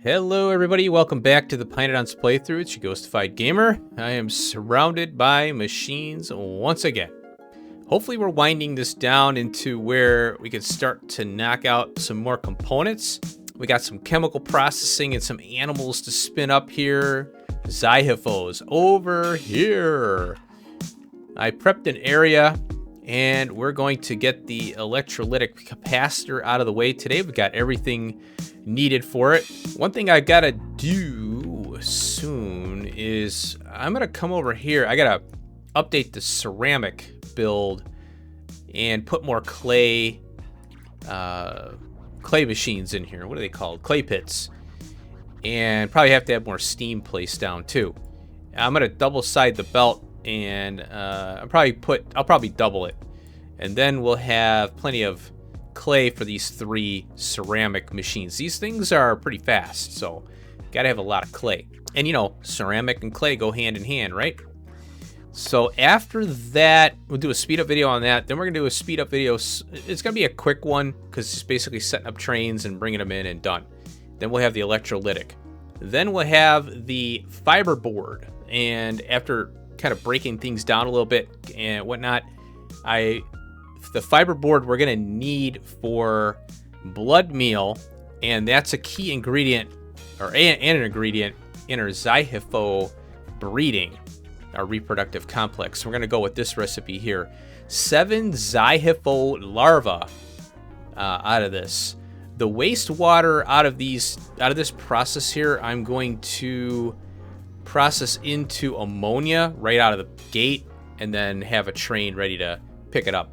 Hello everybody, welcome back to the pYanodons playthrough. It's your Ghostified Gamer. I am surrounded by machines once again. Hopefully we're winding this down into where we can start to knock out some more components. We got some chemical processing and some animals to spin up here. Zyhifos over here. I prepped an area and we're going to get the electrolytic capacitor out of the way today. We've got everything needed for it. One thing I gotta do soon is I'm gonna come over here. I gotta update the ceramic build and put more clay machines in here. What are they called? Clay pits. And probably have to have more steam placed down too. I'm gonna double side the belt and I'll probably double it, and then we'll have plenty of clay for these 3 ceramic machines. These things are pretty fast, so gotta have a lot of clay. And you know, ceramic and clay go hand in hand, right? So after that, we'll do a speed up video on that. Then we're gonna do a speed up video. It's gonna be a quick one because it's basically setting up trains and bringing them in and done. Then we'll have the electrolytic. Then we'll have the fiberboard. And after kind of breaking things down a little bit and whatnot, the fiberboard we're gonna need for blood meal, and that's a key ingredient, or an ingredient in our Zyhifo breeding, our reproductive complex. So we're gonna go with this recipe here: 7 Zyhifo larvae out of this. The wastewater out of this process here, I'm going to process into ammonia right out of the gate, and then have a train ready to pick it up,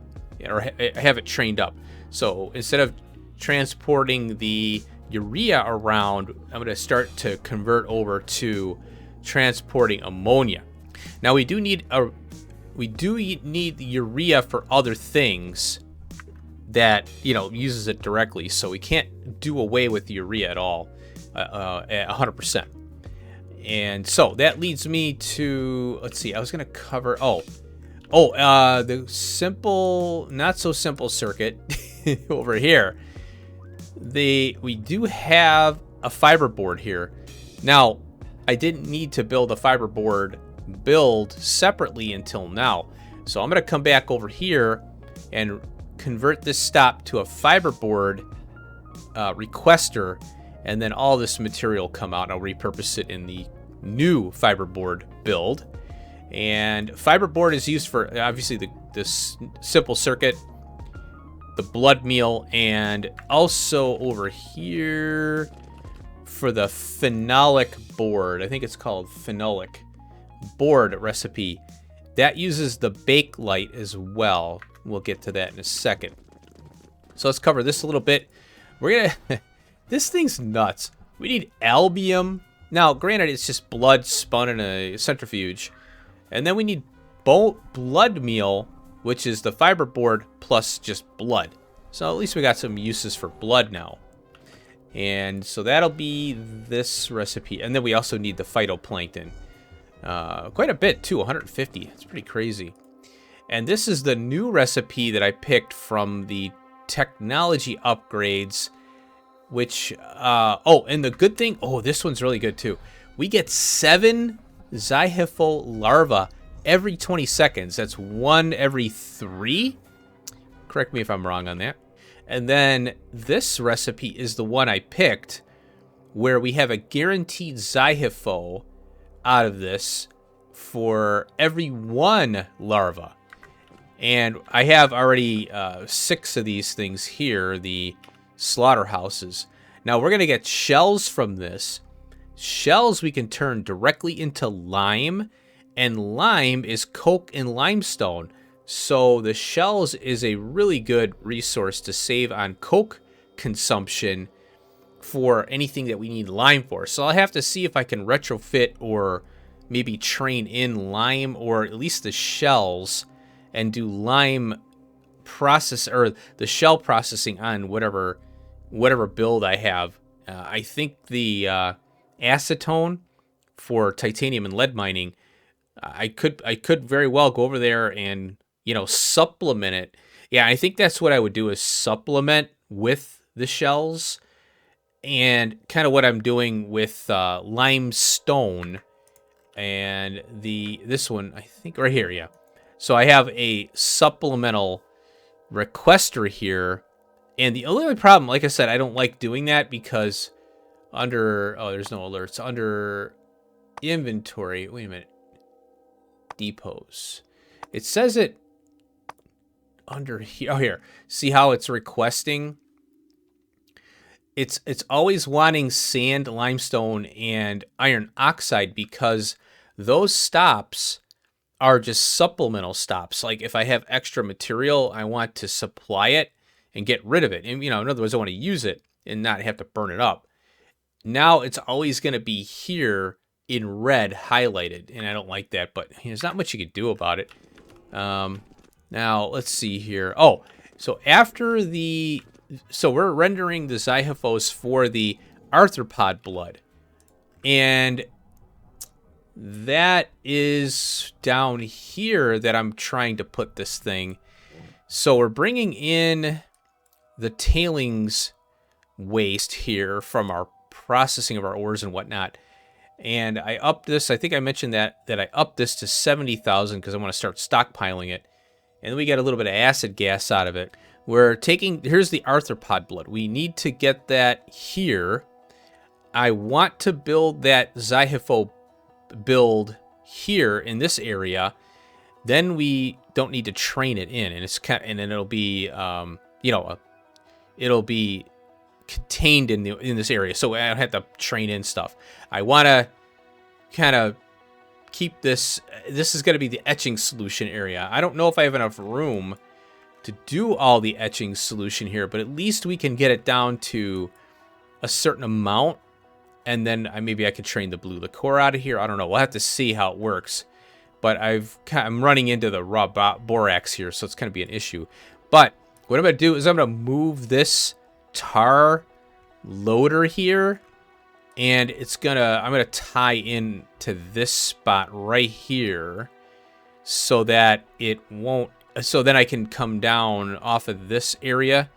or have it trained up. So instead of transporting the urea around, I'm going to start to convert over to transporting ammonia. Now we do need the urea for other things that, you know, uses it directly. So we can't do away with the urea at all, at 100%. And so that leads me to, let's see, I was going to cover, the simple, not so simple circuit over here. We do have a fiberboard here. Now, I didn't need to build a fiberboard build separately until now. So I'm going to come back over here and convert this stop to a fiberboard requester, and then all this material will come out and I'll repurpose it in the new fiberboard build. And fiberboard is used for obviously this simple circuit, the blood meal, and also over here for the phenolic board. I think it's called phenolic board recipe. That uses the bake light as well. We'll get to that in a second. So let's cover this a little bit. We're gonna this thing's nuts. We need albium. Now, granted, it's just blood spun in a centrifuge. And then we need blood meal, which is the fiberboard plus just blood. So at least we got some uses for blood now. And so that'll be this recipe. And then we also need the phytoplankton. Quite a bit too, 150. It's pretty crazy. And this is the new recipe that I picked from the technology upgrades, which, and the good thing, this one's really good too. We get 7 Zyhifo larvae every 20 seconds. That's 1 every 3. Correct me if I'm wrong on that. And then this recipe is the one I picked, where we have a guaranteed Zyhifo out of this for every 1 larva. And I have already 6 of these things here, the slaughterhouses. Now we're going to get shells from this. Shells we can turn directly into lime, and lime is coke and limestone. So the shells is a really good resource to save on coke consumption for anything that we need lime for. So I'll have to see if I can retrofit or maybe train in lime, or at least the shells, and do lime process, or the shell processing on whatever build I have. I think the acetone for titanium and lead mining, I could very well go over there and, you know, supplement it. Yeah, I think that's what I would do, is supplement with the shells And kind of what I'm doing with limestone and this one, I think right here, yeah. So I have a supplemental requester here. And the only problem, like I said, I don't like doing that because there's no alerts. Under inventory, wait a minute. Depots. It says it under here. Oh, here. See how it's requesting? It's always wanting sand, limestone, and iron oxide because those stops are just supplemental stops. Like if I have extra material, I want to supply it and get rid of it. And, in other words, I want to use it and not have to burn it up. Now it's always going to be here in red highlighted, and I don't like that, but there's not much you can do about it. Now, let's see here. Oh, so so we're rendering the Zyphos for the arthropod blood. And that is down here that I'm trying to put this thing. So we're bringing in the tailings waste here from our processing of our ores and whatnot. And I upped this. I think I mentioned that I upped this to 70,000 because I want to start stockpiling it. And then we get a little bit of acid gas out of it. Here's the arthropod blood. We need to get that here. I want to build that Zyphos build here in this area. Then we don't need to train it in, and then it'll be, it'll be contained in this area, so I don't have to train in stuff. I want to kind of keep this. This is going to be the etching solution area. I don't know if I have enough room to do all the etching solution here, but at least we can get it down to a certain amount, and then maybe I could train the blue liqueur out of here. I don't know. We'll have to see how it works. But I'm running into the raw borax here, so it's going to be an issue. But what I'm going to do is I'm going to move this tar loader here, and I'm going to tie in to this spot right here so that it won't. So then I can come down off of this area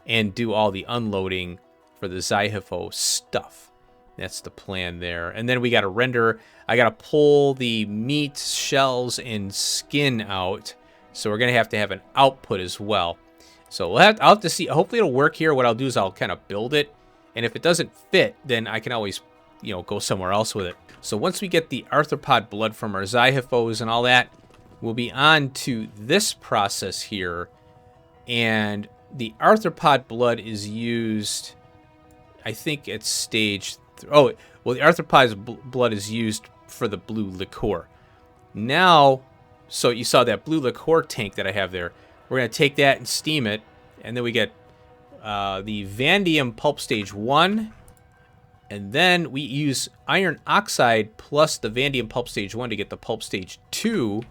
and do all the unloading for the Zyphos stuff. That's the plan there. And then we got to render. I got to pull the meat, shells, and skin out. So we're going to have an output as well. So I'll have to see. Hopefully it'll work here. What I'll do is I'll kind of build it. And if it doesn't fit, then I can always, go somewhere else with it. So once we get the arthropod blood from our Zyphos and all that, we'll be on to this process here. And the arthropod blood is used, I think, at stage 3. Oh, well, the arthropod's blood is used for the blue liqueur. Now, so you saw that blue liqueur tank that I have there. We're going to take that and steam it. And then we get the vanadium pulp stage 1. And then we use iron oxide plus the vanadium pulp stage 1 to get the pulp stage 2.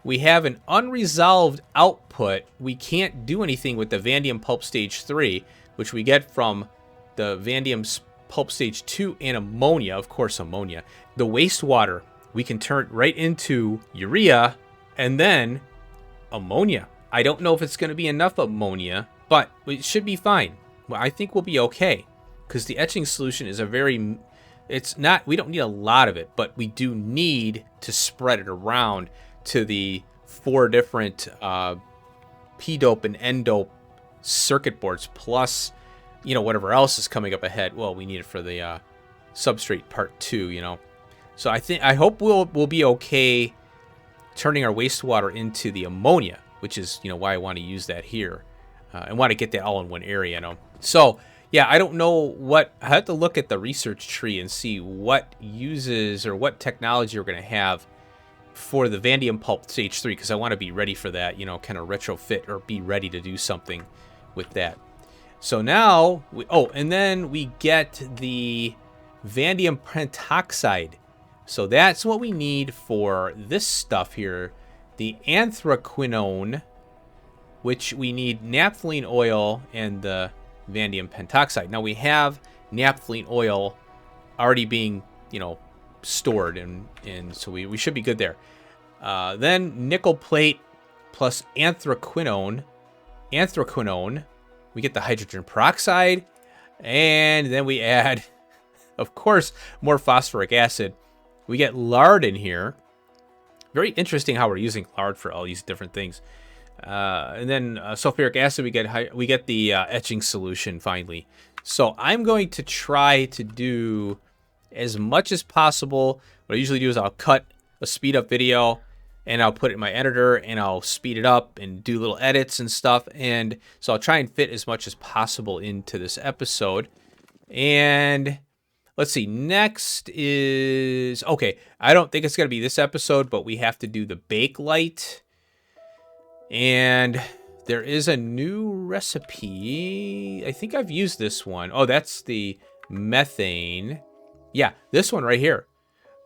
We have an unresolved output. We can't do anything with the vanadium pulp stage 3, which we get from the vanadium pulp stage 2 and ammonia, of course, ammonia. The wastewater, we can turn right into urea and then ammonia. I don't know if it's going to be enough ammonia, but it should be fine. Well, I think we'll be okay because the etching solution is we don't need a lot of it, but we do need to spread it around to the 4 different P-dope and N-dope circuit boards, plus, whatever else is coming up ahead. Well, we need it for the substrate part 2, So I hope we'll be okay turning our wastewater into the ammonia, which is, why I want to use that here. I want to get that all in one area, So, yeah, I don't know I have to look at the research tree and see what uses or what technology we're going to have for the vanadium pulp stage 3, because I want to be ready for that, kind of retrofit or be ready to do something with that. So now, and then we get the vanadium pentoxide. So that's what we need for this stuff here. The anthraquinone, which we need naphthalene oil and the vanadium pentoxide. Now we have naphthalene oil already being, stored, and so we should be good there. Then nickel plate plus anthraquinone. We get the hydrogen peroxide, And then we add, of course, more phosphoric acid. We get lard in here. Very interesting how we're using lard for all these different things. And then sulfuric acid, we get the etching solution finally. So I'm going to try to do as much as possible. What I usually do is I'll cut a speed up video and I'll put it in my editor and I'll speed it up and do little edits and stuff. And so I'll try and fit as much as possible into this episode. And let's see, next is, okay, I don't think it's going to be this episode, but we have to do the bake light. And there is a new recipe. I think I've used this one. Oh, that's the methane. Yeah, this one right here.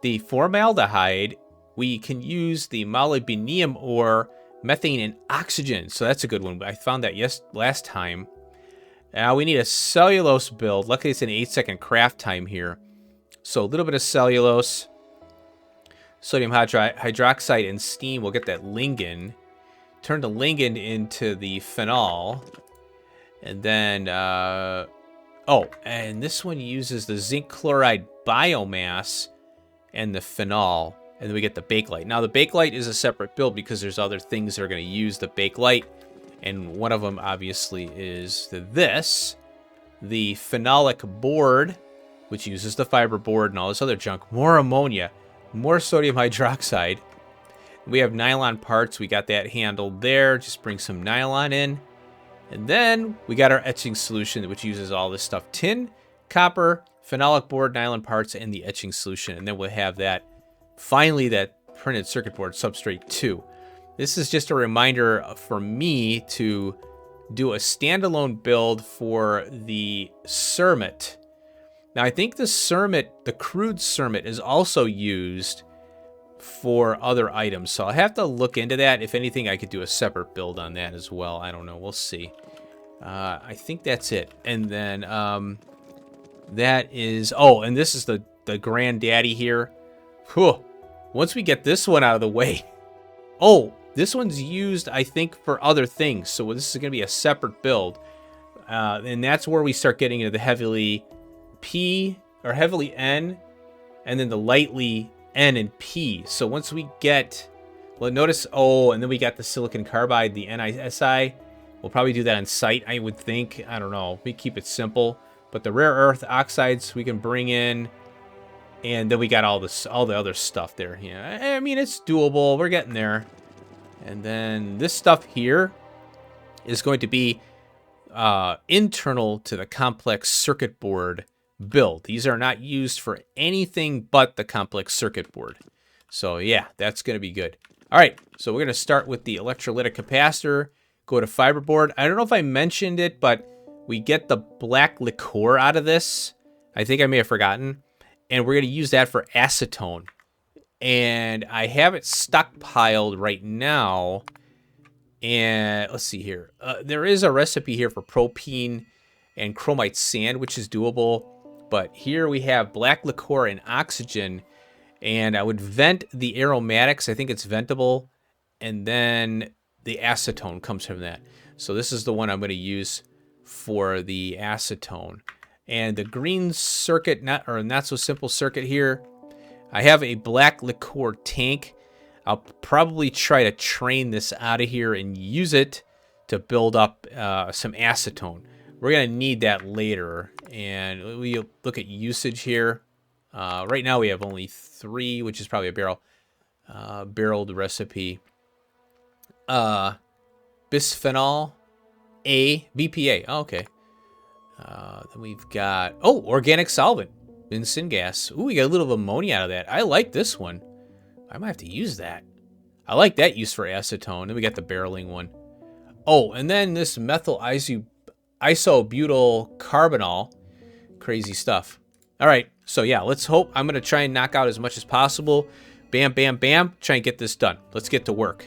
The formaldehyde, we can use the molybdenum ore, methane, and oxygen. So that's a good one. I found that last time. Now we need a cellulose build. Luckily, it's an 8-second craft time here. So a little bit of cellulose, sodium hydroxide, and steam. We'll get that ligand. Turn the ligand into the phenol. And then, and this one uses the zinc chloride biomass and the phenol. And then we get the Bakelite. Now, the Bakelite is a separate build because there's other things that are going to use the Bakelite. And one of them, obviously, is the phenolic board, which uses the Fiberboard and all this other junk. More ammonia, more sodium hydroxide. We have nylon parts. We got that handled there. Just bring some nylon in. And then we got our etching solution, which uses all this stuff. Tin, copper, phenolic board, nylon parts, and the etching solution. And then we'll have that, finally, that printed circuit board substrate 2. This is just a reminder for me to do a standalone build for the Cermet. Now, I think the Cermet, the crude Cermet, is also used for other items. So I'll have to look into that. If anything, I could do a separate build on that as well. I don't know. We'll see. I think that's it. And then that is... Oh, and this is the granddaddy here. Whew. Once we get this one out of the way... Oh, this one's used, I think, for other things. So this is going to be a separate build. And that's where we start getting into the heavily P, or heavily N, and then the lightly N and P. So once we get, well, notice, oh, and then we got the silicon carbide, the NiSi. We'll probably do that on site, I would think. I don't know. We keep it simple. But the rare earth oxides we can bring in. And then we got all the other stuff there. Yeah, I mean, it's doable. We're getting there. And then this stuff here is going to be internal to the complex circuit board build. These are not used for anything but the complex circuit board. So yeah, that's going to be good. All right, so we're going to start with the electrolytic capacitor. Go to Fiberboard. I don't know if I mentioned it, but we get the black liqueur out of this. I think I may have forgotten. And we're going to use that for acetone. And I have it stockpiled right now. And let's see here. There is a recipe here for propene and chromite sand, which is doable. But here we have black liqueur and oxygen. And I would vent the aromatics. I think it's ventable. And then the acetone comes from that. So this is the one I'm going to use for the acetone. And the green circuit, not so simple circuit here. I have a black liqueur tank. I'll probably try to train this out of here and use it to build up some acetone. We're going to need that later. And we look at usage here. Right now we have only 3, which is probably a barreled recipe. Bisphenol A, BPA. Oh, okay. Then we've got, organic solvent in syngas. Ooh, we got a little ammonia out of that. I like this one. I might have to use that. I like that use for acetone. Then we got the barreling one. Oh, and then this methyl isobutyl carbonyl. Crazy stuff. All right, so yeah, let's hope. I'm going to try and knock out as much as possible. Bam, bam, bam. Try and get this done. Let's get to work.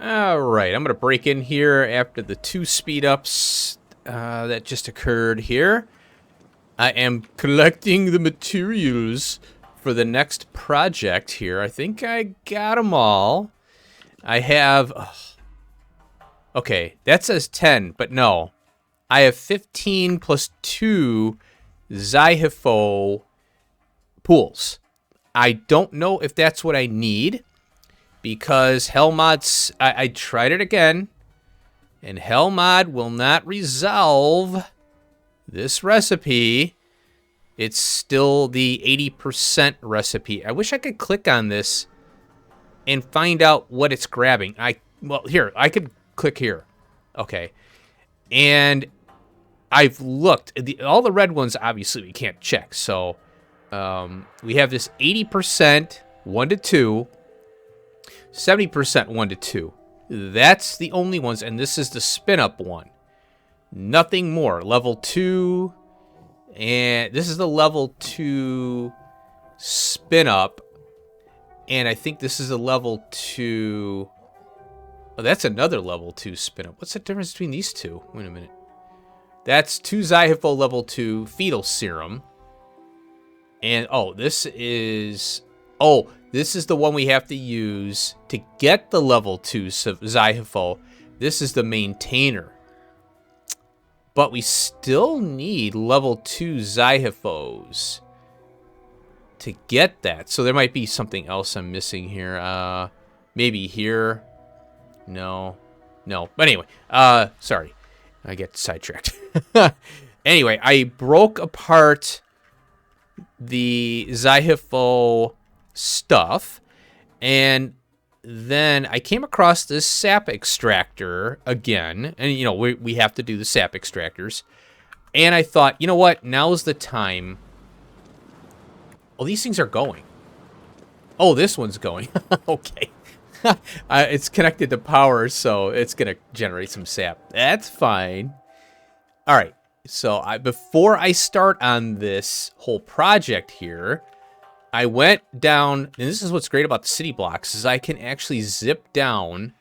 All right, I'm going to break in here after the 2 speed ups that just occurred here. I am collecting the materials for the next project here. I think I got them all. I have... okay, that says 10, but no. I have 15 plus 2 Zyhifo pools. I don't know if that's what I need, because Hellmod's... I tried it again, and Hellmod will not resolve this recipe. It's still the 80% recipe. I wish I could click on this and find out what it's grabbing. Well, here, I could click here. Okay. And I've looked. All the red ones, obviously, we can't check. So we have this 80%, 1 to 2, 70%, 1 to 2. That's the only ones, and this is the spin-up one. Nothing more. Level 2, and this is the level 2 spin-up, and I think this is a level 2... oh, that's another level 2 spin-up. What's the difference between these two? Wait a minute. That's 2 Zyhifo level 2 fetal serum. And, oh, this is... oh, this is the one we have to use to get the level 2 Zyhifo. This is the maintainer. But we still need level 2 Zyhifos to get that. So there might be something else I'm missing here. Maybe here. No. No. But anyway, sorry. I get sidetracked. Anyway, I broke apart the Zyhifo stuff, and then I came across this sap extractor again, and you know, we have to do the sap extractors, and I thought, you know what, now's the time. Oh, these things are going. Oh, this one's going. Okay. It's connected to power, so it's gonna generate some sap. That's fine. All right, so before I start on this whole project here, I went down, and this is what's great about the city blocks, is I can actually zip down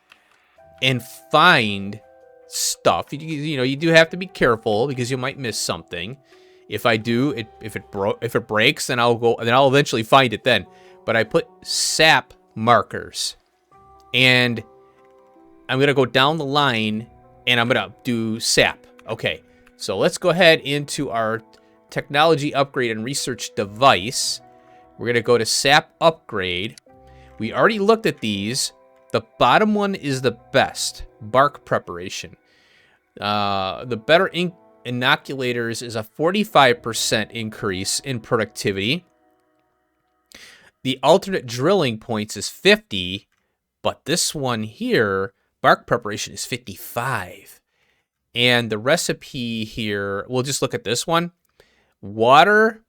and find stuff. You know, you do have to be careful because you might miss something. If I do, if it breaks, then I'll eventually find it then. But I put sap markers, and I'm gonna go down the line, and I'm gonna do sap. Okay, so let's go ahead into our technology upgrade and research device. We're going to go to SAP upgrade. We already looked at these. The bottom one is the best. Bark preparation. The better inoculators is a 45% increase in productivity. The alternate drilling points is 50. But this one here, bark preparation, is 55. And the recipe here, we'll just look at this one. Water,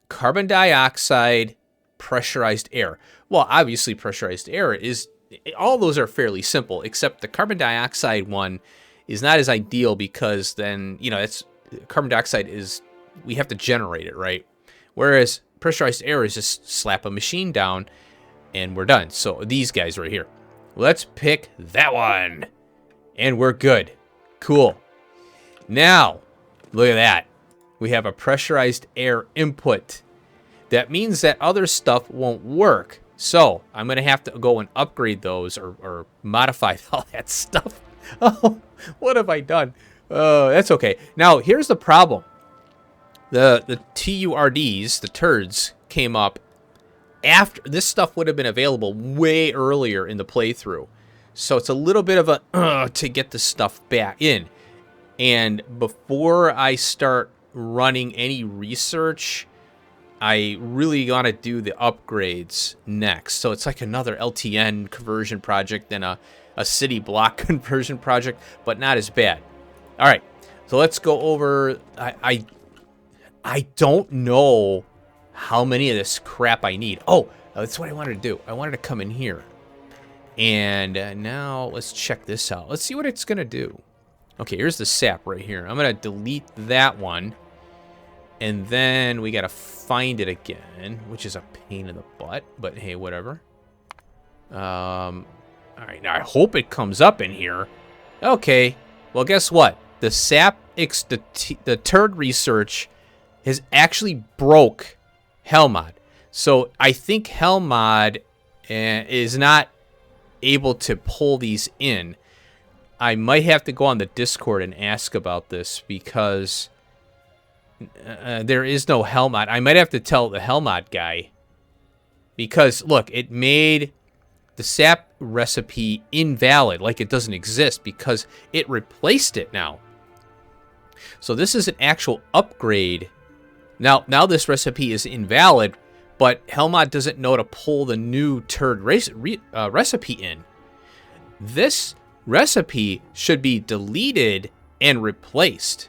carbon dioxide, pressurized air. Well, obviously pressurized air is, all those are fairly simple, except the carbon dioxide one is not as ideal because then, you know, it's carbon dioxide is, we have to generate it, right? Whereas pressurized air is just slap a machine down and we're done. So these guys right here. Let's pick that one. And we're good. Cool. Now, look at that. We have a pressurized air input. That means that other stuff won't work. So I'm going to have to go and upgrade those or modify all that stuff. Oh, what have I done? That's okay. Now, here's the problem. The TURDs, the turds, came up after. This stuff would have been available way earlier in the playthrough. So it's a little bit of a to get the stuff back in. And before I start running any research, I really got to do the upgrades next. So it's like another LTN conversion project and a city block conversion project, but not as bad. All right, so let's go over. I don't know how many of this crap I need. Oh, that's what I wanted to do. I wanted to come in here. And now let's check this out. Let's see what it's going to do. Okay, here's the sap right here. I'm going to delete that one. And then we got to find it again, which is a pain in the butt. But hey, whatever. All All right, now I hope it comes up in here. Okay, well, guess what? The the turd research has actually broke Hellmod. So I think Hellmod is not able to pull these in. I might have to go on the Discord and ask about this because there is no Hellmod. I might have to tell the Hellmod guy because, look, it made the sap recipe invalid, like it doesn't exist because it replaced it now. So this is an actual upgrade. Now this recipe is invalid, but Hellmod doesn't know to pull the new turd recipe in. This recipe should be deleted and replaced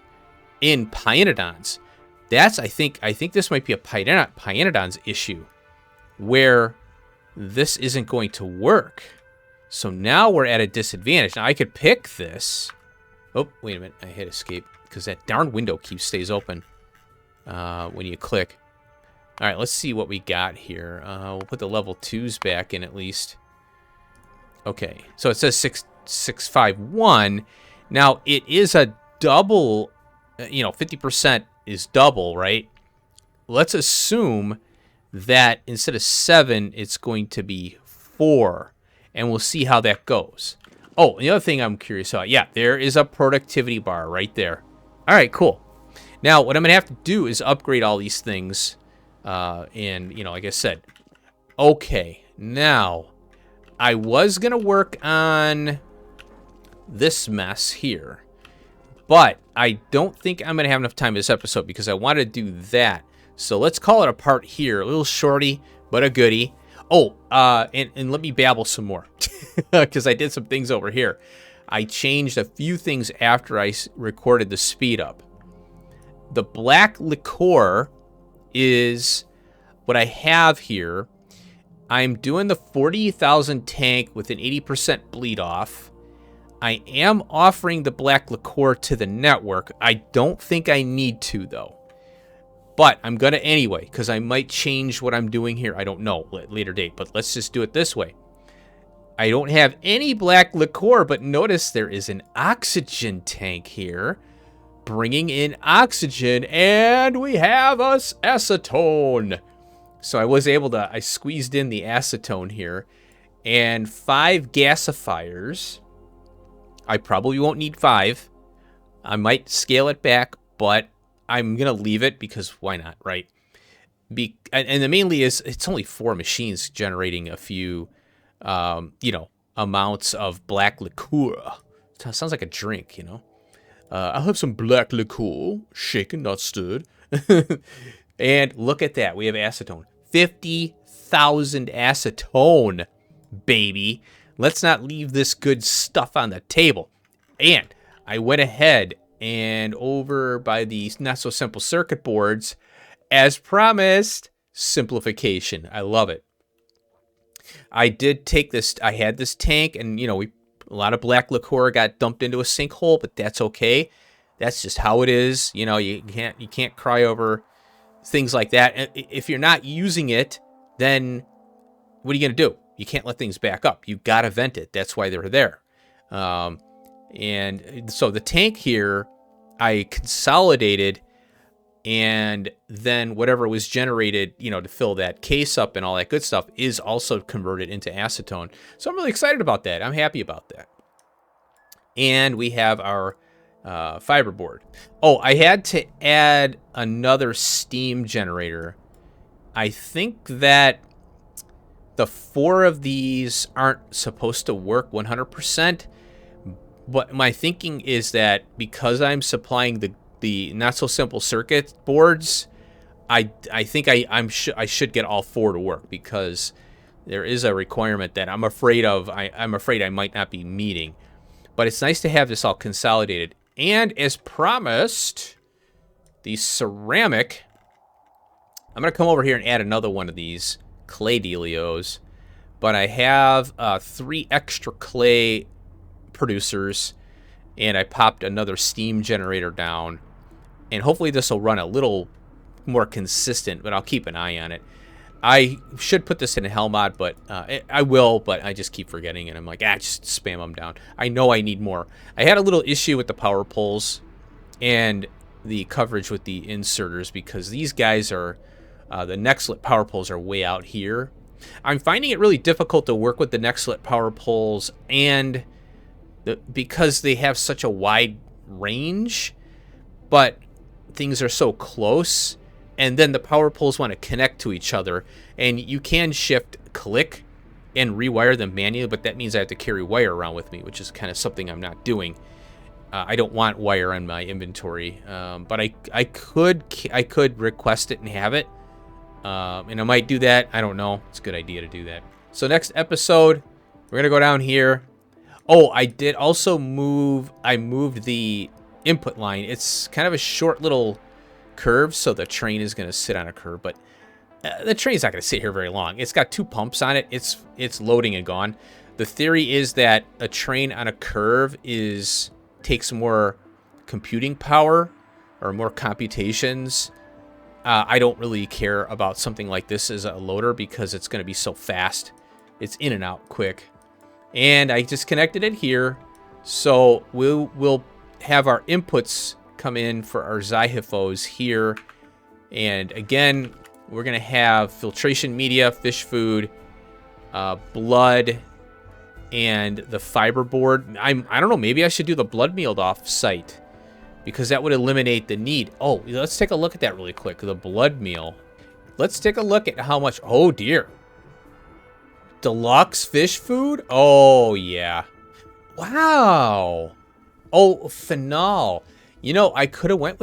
in pYanodons. I think this might be a pYanodons issue where this isn't going to work. So now we're at a disadvantage. Now I could pick this. Oh, wait a minute. I hit escape because that darn window stays open when you click. All right, let's see what we got here. We'll put the level 2s back in at least. Okay, so it says 651. Now it is a double, 50% is double, right? Let's assume that instead of 7, it's going to be 4. And we'll see how that goes. Oh, the other thing I'm curious about. Yeah, there is a productivity bar right there. All right, cool. Now, what I'm going to have to do is upgrade all these things. And, like I said. Okay, now, I was going to work on this mess here. But I don't think I'm going to have enough time in this episode because I want to do that. So let's call it a part here. A little shorty, but a goodie. Oh, and let me babble some more because I did some things over here. I changed a few things after I recorded the speed up. The black liqueur is what I have here. I'm doing the 40,000 tank with an 80% bleed off. I am offering the black liqueur to the network. I don't think I need to, though. But I'm going to anyway, because I might change what I'm doing here. I don't know, later date, but let's just do it this way. I don't have any black liqueur, but notice there is an oxygen tank here. Bringing in oxygen, and we have us acetone. So I was able to, I squeezed in the acetone here. And 5 gasifiers. I probably won't need 5. I might scale it back, but I'm going to leave it because why not, right? And the mainly is it's only 4 machines generating a few, amounts of black liqueur. It sounds like a drink, I'll have some black liqueur, shaken, not stirred. And look at that. We have acetone. 50,000 acetone, baby. Let's not leave this good stuff on the table. And I went ahead and over by the not-so-simple circuit boards, as promised, simplification. I love it. I did take this, I had this tank, and, a lot of black liqueur got dumped into a sinkhole, but that's okay. That's just how it is. You can't cry over things like that. And if you're not using it, then what are you going to do? You can't let things back up. You got to vent it. That's why they're there. And so the tank here, I consolidated, and then whatever was generated, to fill that case up and all that good stuff is also converted into acetone. So I'm really excited about that. I'm happy about that. And we have our Fiberboard. Oh, I had to add another steam generator. I think that the 4 of these aren't supposed to work 100%. But my thinking is that because I'm supplying the not so simple circuit boards, I think I should get all 4 to work because there is a requirement that I'm afraid of. I'm afraid I might not be meeting. But it's nice to have this all consolidated. And as promised, the ceramic. I'm gonna come over here and add another one of these clay dealios. But I have 3 extra clay producers, and I popped another steam generator down, and hopefully this will run a little more consistent, but I'll keep an eye on it. I should put this in a hell mod, but I will, but I just keep forgetting, and I'm like, just spam them down. I know I need more. I had a little issue with the power poles and the coverage with the inserters because these guys are, the neck-slit power poles are way out here. I'm finding it really difficult to work with the neck-slit power poles and because they have such a wide range, but things are so close. And then the power poles want to connect to each other. And you can shift click and rewire them manually, but that means I have to carry wire around with me, which is kind of something I'm not doing. I don't want wire in my inventory, but I could request it and have it. And I might do that. I don't know. It's a good idea to do that. So next episode, we're going to go down here. Oh, I did also I moved the input line. It's kind of a short little curve, so the train is going to sit on a curve, but the train's not going to sit here very long. It's got 2 pumps on it. It's loading and gone. The theory is that a train on a curve takes more computing power or more computations. I don't really care about something like this as a loader because it's going to be so fast. It's in and out quick. And I just connected it here, so we'll have our inputs come in for our Zyhifos here. And again, we're going to have filtration media, fish food, blood, and the Fiberboard. I don't know, maybe I should do the blood meal off site because that would eliminate the need. Oh, let's take a look at that really quick. The blood meal. Let's take a look at how much. Oh dear. Deluxe fish food? Oh yeah. Wow. Oh, phenol. You know, I should have went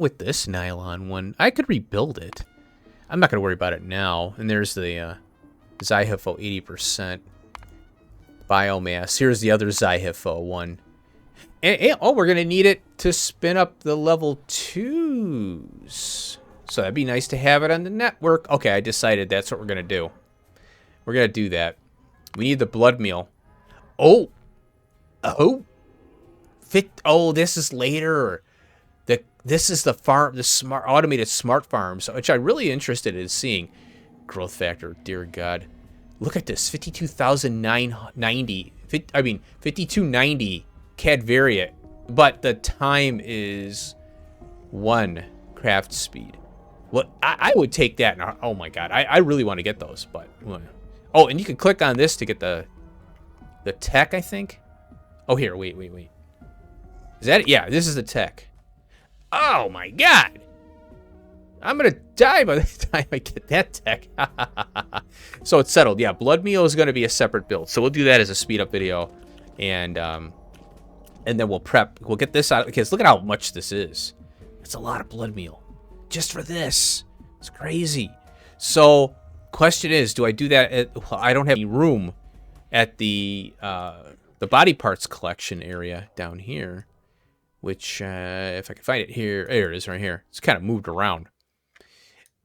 with this nylon one. I could rebuild it. I'm not going to worry about it now. And there's the Zyhifo 80% biomass. Here's the other Zyhifo one. And, oh, we're going to need it to spin up the level 2s. So that'd be nice to have it on the network. Okay, I decided that's what we're going to do. We're going to do that. We need the blood meal. Oh. Oh. Oh, this is later. This is the smart automated smart farms, which I'm really interested in seeing. Growth factor, dear God, look at this, 52,990. I mean, 5290 Cadvaria, but the time is 1 craft speed. Well, I would take that. Oh my God, I really want to get those, but oh, and you can click on this to get the tech, I think. Oh, here, wait. Is that it? Yeah, this is the tech. Oh my God! I'm gonna die by the time I get that tech. So it's settled. Yeah, blood meal is gonna be a separate build. So we'll do that as a speed up video, and then we'll prep. We'll get this out because look at how much this is. It's a lot of blood meal just for this. It's crazy. So question is, do I do that? Well, I don't have any room at the body parts collection area down here. Which, if I can find it here, there it is right here. It's kind of moved around.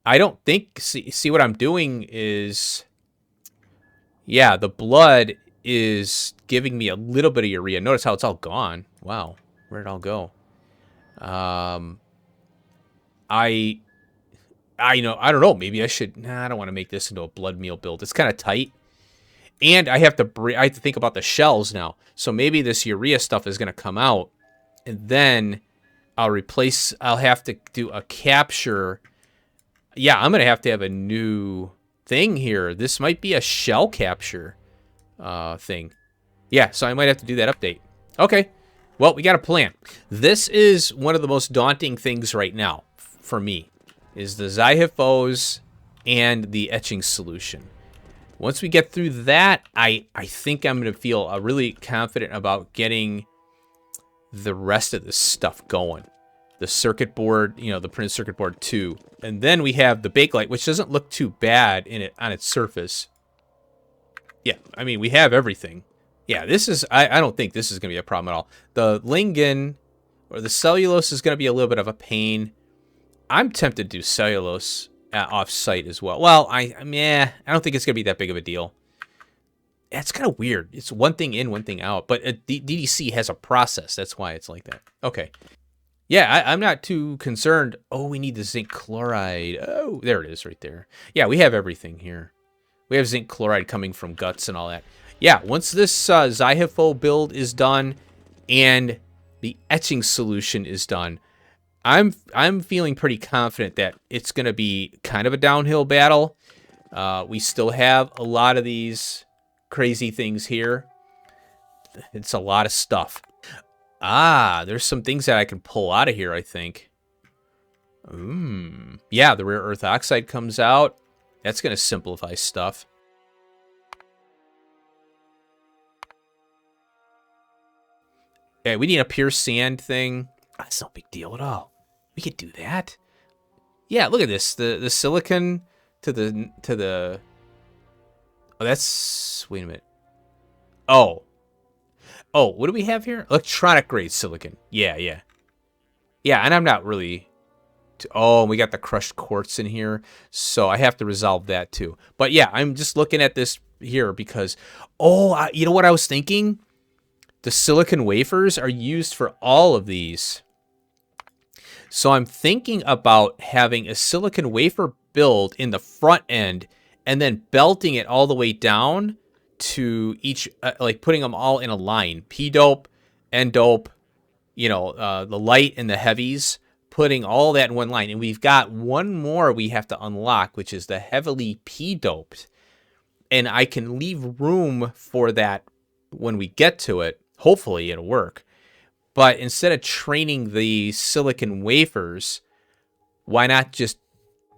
I don't think, see what I'm doing is, yeah, the blood is giving me a little bit of urea. Notice how it's all gone. Wow, where'd it all go? I don't know. Maybe I should, I don't want to make this into a blood meal build. It's kind of tight. And I have to think about the shells now. So maybe this urea stuff is going to come out. And then I'll have to do a capture. Yeah, I'm going to have a new thing here. This might be a shell capture thing. Yeah, so I might have to do that update. Okay, well, we got a plan. This is one of the most daunting things right now for me, is the Zyhifos and the etching solution. Once we get through that, I think I'm going to feel really confident about getting the rest of this stuff going. The circuit board, the printed circuit board 2. And then we have the bakelite, which doesn't look too bad on its surface. Yeah, I mean, we have everything. Yeah, this is, I don't think this is going to be a problem at all. The lignin, or the cellulose, is going to be a little bit of a pain. I'm tempted to do cellulose off-site as well. Well, I don't think it's going to be that big of a deal. It's kind of weird. It's one thing in, one thing out. But DDC has a process. That's why it's like that. Okay. Yeah, I'm not too concerned. Oh, we need the zinc chloride. Oh, there it is right there. Yeah, we have everything here. We have zinc chloride coming from guts and all that. Yeah, once this Zyhifo build is done and the etching solution is done, I'm feeling pretty confident that it's going to be kind of a downhill battle. We still have a lot of these crazy things here. It's a lot of stuff. Ah, there's some things that I can pull out of here, I think. Yeah, the rare earth oxide comes out. That's going to simplify stuff. Yeah, we need a pure sand thing. That's no big deal at all. We could do that. Yeah, look at this. The silicon to the oh, that's wait a minute. Oh, what do we have here? Electronic grade silicon. Yeah. Yeah, and I'm not really... Oh, we got the crushed quartz in here, so I have to resolve that too. But yeah, I'm just looking at this here because... Oh, you know what I was thinking? The silicon wafers are used for all of these. So I'm thinking about having a silicon wafer build in the front end and then belting it all the way down to each, like putting them all in a line. P-dope, N-dope, you know, the light and the heavies, putting all that in one line. And we've got one more we have to unlock, which is the heavily P-doped. And I can leave room for that when we get to it. Hopefully it'll work. But instead of training the silicon wafers, why not just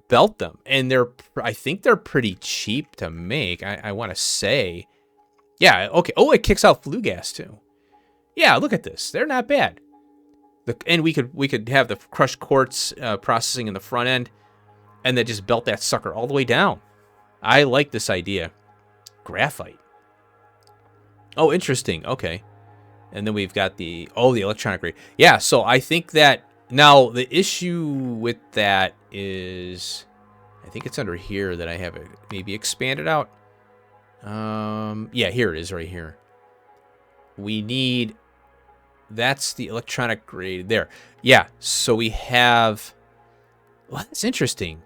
belt them? And I think they're pretty cheap to make, I want to say. Yeah, okay. Oh, it kicks out flue gas too. Yeah, look at this. They're not bad. And we could have the crushed quartz processing in the front end, and then just belt that sucker all the way down. I like this idea. Graphite. Oh, interesting. Okay. And then we've got the electronic grade. Yeah, so I think that now the issue with that is, I think it's under here that I have it maybe expanded out. Yeah, here it is right here. We need, that's the electronic grade there. Yeah, so we have, well, that's interesting.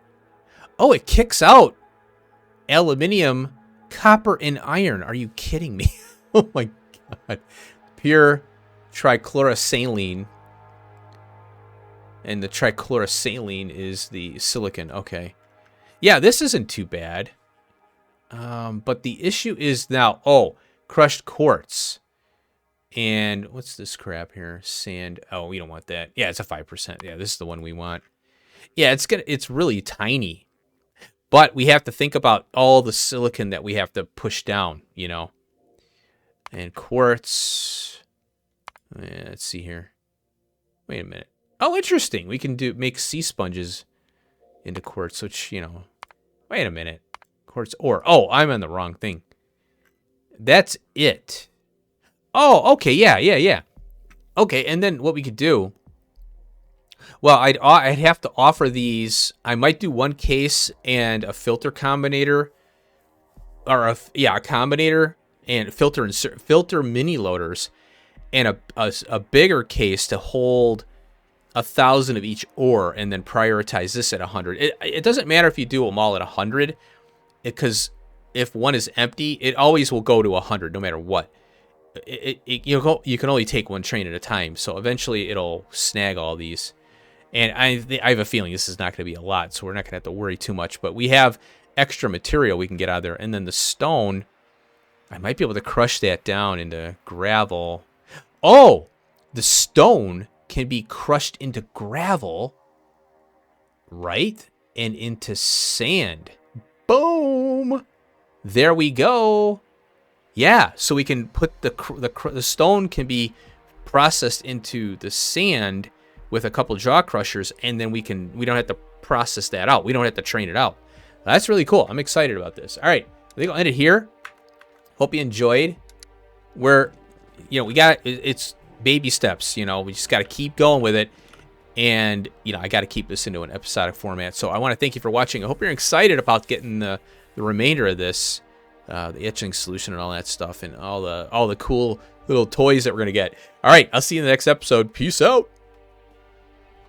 Oh, it kicks out aluminium, copper, and iron. Are you kidding me? Oh my God. Pure trichlorosaline. And the trichlorosaline is the silicon. Okay. Yeah, this isn't too bad. But the issue is now, crushed quartz. And what's this crap here? Sand. Oh, we don't want that. Yeah, it's a 5%. Yeah, this is the one we want. Yeah, it's really tiny. But we have to think about all the silicon that we have to push down, you know. And quartz. Yeah, let's see here. Wait a minute. Oh, interesting. We can make sea sponges into quartz, which, you know. Wait a minute. Quartz ore. Oh, I'm on the wrong thing. That's it. Oh, okay. Yeah. Okay, and then what we could do. Well, I'd have to offer these. I might do one case and a filter combinator. Or a combinator and filter mini loaders. And a bigger case to hold 1,000 of each ore, and then prioritize this at 100. It doesn't matter if you do them all at 100, because if one is empty, it always will go to 100 no matter what. You can only take one train at a time, so eventually it'll snag all these. And I have a feeling this is not going to be a lot, so we're not going to have to worry too much. But we have extra material we can get out of there, and then the stone, I might be able to crush that down into gravel. Oh, the stone can be crushed into gravel, right? And into sand. Boom! There we go. Yeah, so we can put the stone can be processed into the sand with a couple jaw crushers, and then we don't have to process that out. We don't have to train it out. That's really cool. I'm excited about this. All right, I think I'll end it here. Hope you enjoyed. It's baby steps, we just got to keep going with it. And, I got to keep this into an episodic format. So I want to thank you for watching. I hope you're excited about getting the remainder of this, the etching solution and all that stuff, and all the cool little toys that we're going to get. All right, I'll see you in the next episode. Peace out.